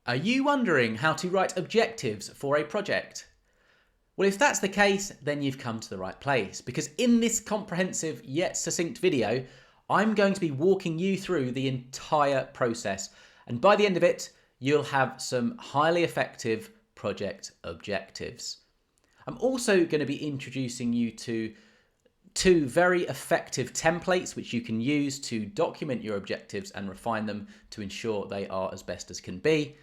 Are you wondering how to write objectives for a project? Well, if that's the case, then you've come to the right place, because in this comprehensive yet succinct video, I'm going to be walking you through the entire process. And by the end of it, you'll have some highly effective project objectives. I'm also going to be introducing you to two very effective templates which you can use to document your objectives and refine them to ensure they are as best as can be.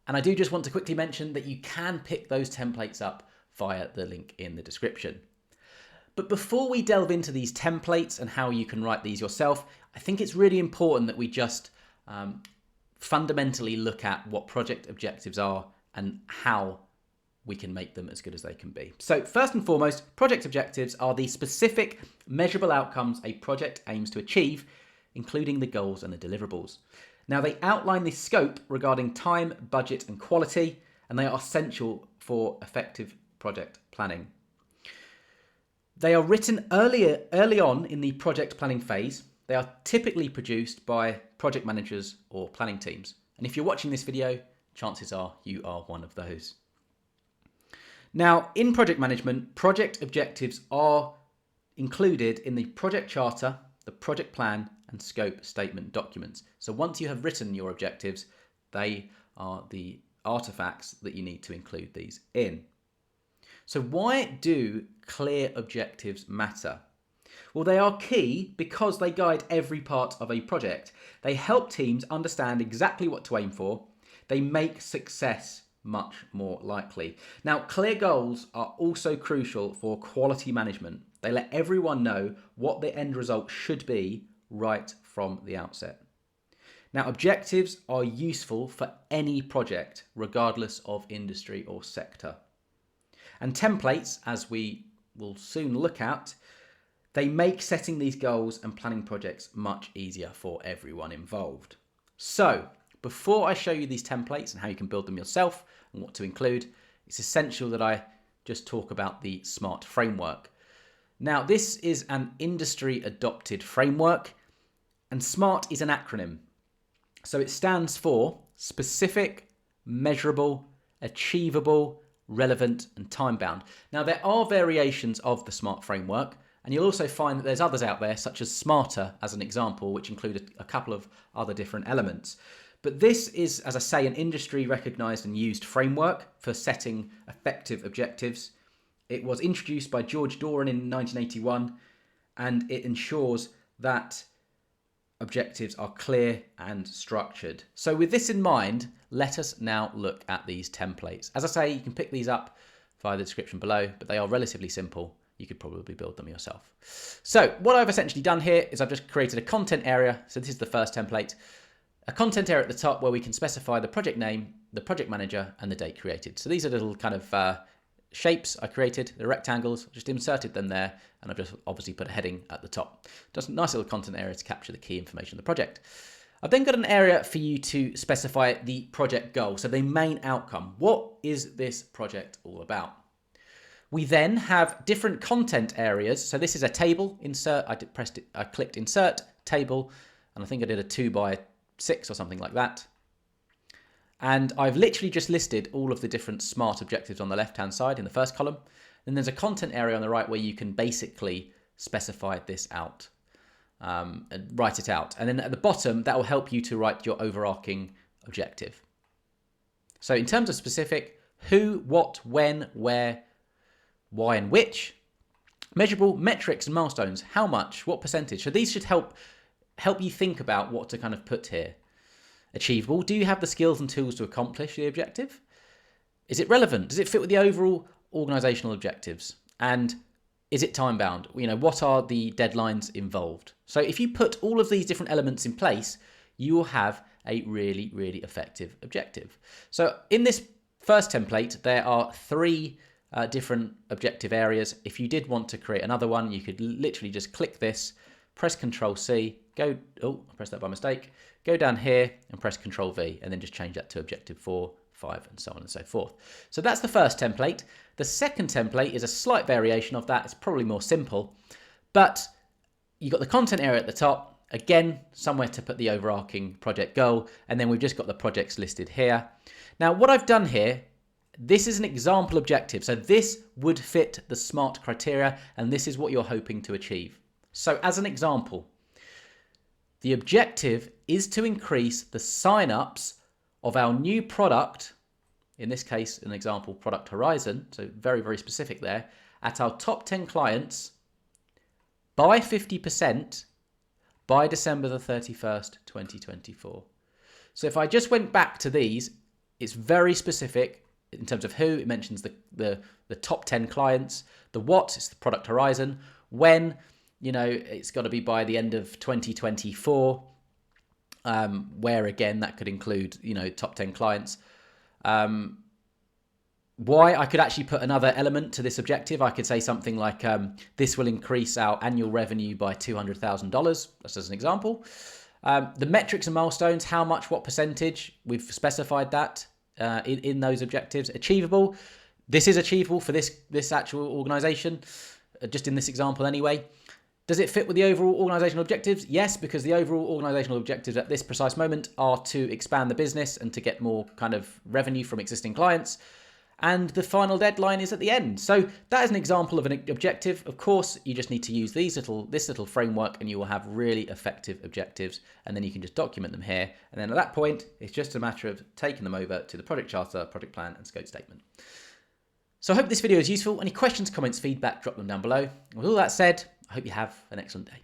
And I do just want to quickly mention that you can pick those templates up via the link in the description. But before we delve into these templates and how you can write these yourself, I think it's really important that we just fundamentally look at what project objectives are and how we can make them as good as they can be. So first and foremost, project objectives are the specific measurable outcomes a project aims to achieve, including the goals and the deliverables. Now, they outline the scope regarding time, budget, and quality, and they are essential for effective project planning. They are written early on in the project planning phase. They are typically produced by project managers or planning teams. And if you're watching this video, chances are you are one of those. Now, in project management, project objectives are included in the project charter, the project plan, and scope statement documents. So once you have written your objectives, they are the artifacts that you need to include these in. So why do clear objectives matter? Well, they are key because they guide every part of a project. They help teams understand exactly what to aim for. They make success much more likely. Now, clear goals are also crucial for quality management. They let everyone know what the end result should be right from the outset. Now, objectives are useful for any project, regardless of industry or sector. And templates, as we will soon look at, they make setting these goals and planning projects much easier for everyone involved. So, before I show you these templates and how you can build them yourself and what to include, it's essential that I just talk about the SMART framework. Now, this is an industry adopted framework, and SMART is an acronym. So it stands for specific, measurable, achievable, relevant, and time bound. Now, there are variations of the SMART framework, and you'll also find that there's others out there, such as SMARTer as an example, which include a couple of other different elements. But this is, as I say, an industry recognized and used framework for setting effective objectives. It was introduced by George Doran in 1981, and it ensures that objectives are clear and structured. So with this in mind, let us now look at these templates. As I say, you can pick these up via the description below, but they are relatively simple. You could probably build them yourself. So what I've essentially done here is I've just created a content area. So this is the first template. A content area at the top where we can specify the project name, the project manager, and the date created. So these are little kind of shapes I created, the rectangles, just inserted them there, and I've just obviously put a heading at the top. Just a nice little content area to capture the key information of the project. I've then got an area for you to specify the project goal, so the main outcome. What is this project all about? We then have different content areas. So this is a table, insert, I clicked insert, table, and I think I did a 2x6 or something like that. And I've literally just listed all of the different SMART objectives on the left-hand side in the first column. Then there's a content area on the right where you can basically specify this out, and write it out. And then at the bottom, that will help you to write your overarching objective. So in terms of specific, who, what, when, where, why, and which. Measurable, metrics and milestones. How much, what percentage. So these should help you think about what to kind of put here. Achievable. Do you have the skills and tools to accomplish the objective? Is it relevant? Does it fit with the overall organizational objectives? And is it time bound? You know, what are the deadlines involved? So if you put all of these different elements in place, you will have a really, really effective objective. So in this first template, there are three different objective areas. If you did want to create another one, you could literally just click this, press Control C, I pressed that by mistake, go down here and press Control V, and then just change that to objective 4, 5, and so on and so forth. So that's the first template. The second template is a slight variation of that. It's probably more simple, but you've got the content area at the top, Again, somewhere to put the overarching project goal, and then we've just got the projects listed here. Now, what I've done here, this is an example objective. So this would fit the SMART criteria, and this is what you're hoping to achieve. So as an example, the objective is to increase the sign-ups of our new product, in this case, an example, Product Horizon, so very, very specific there, at our top 10 clients by 50% by December the 31st, 2024. So if I just went back to these, it's very specific in terms of who. It mentions the top 10 clients. The what is the Product Horizon. When, it's got to be by the end of 2024, where again, that could include, top 10 clients. Why? I could actually put another element to this objective. I could say something like, this will increase our annual revenue by $200,000, that's as an example. The metrics and milestones, how much, what percentage, we've specified that in those objectives. Achievable, this is achievable for this actual organization, just in this example anyway. Does it fit with the overall organizational objectives? Yes, because the overall organizational objectives at this precise moment are to expand the business and to get more kind of revenue from existing clients. And the final deadline is at the end. So that is an example of an objective. Of course, you just need to use this little framework and you will have really effective objectives. And then you can just document them here. And then at that point, it's just a matter of taking them over to the project charter, project plan, and scope statement. So I hope this video is useful. Any questions, comments, feedback, drop them down below. With all that said, I hope you have an excellent day.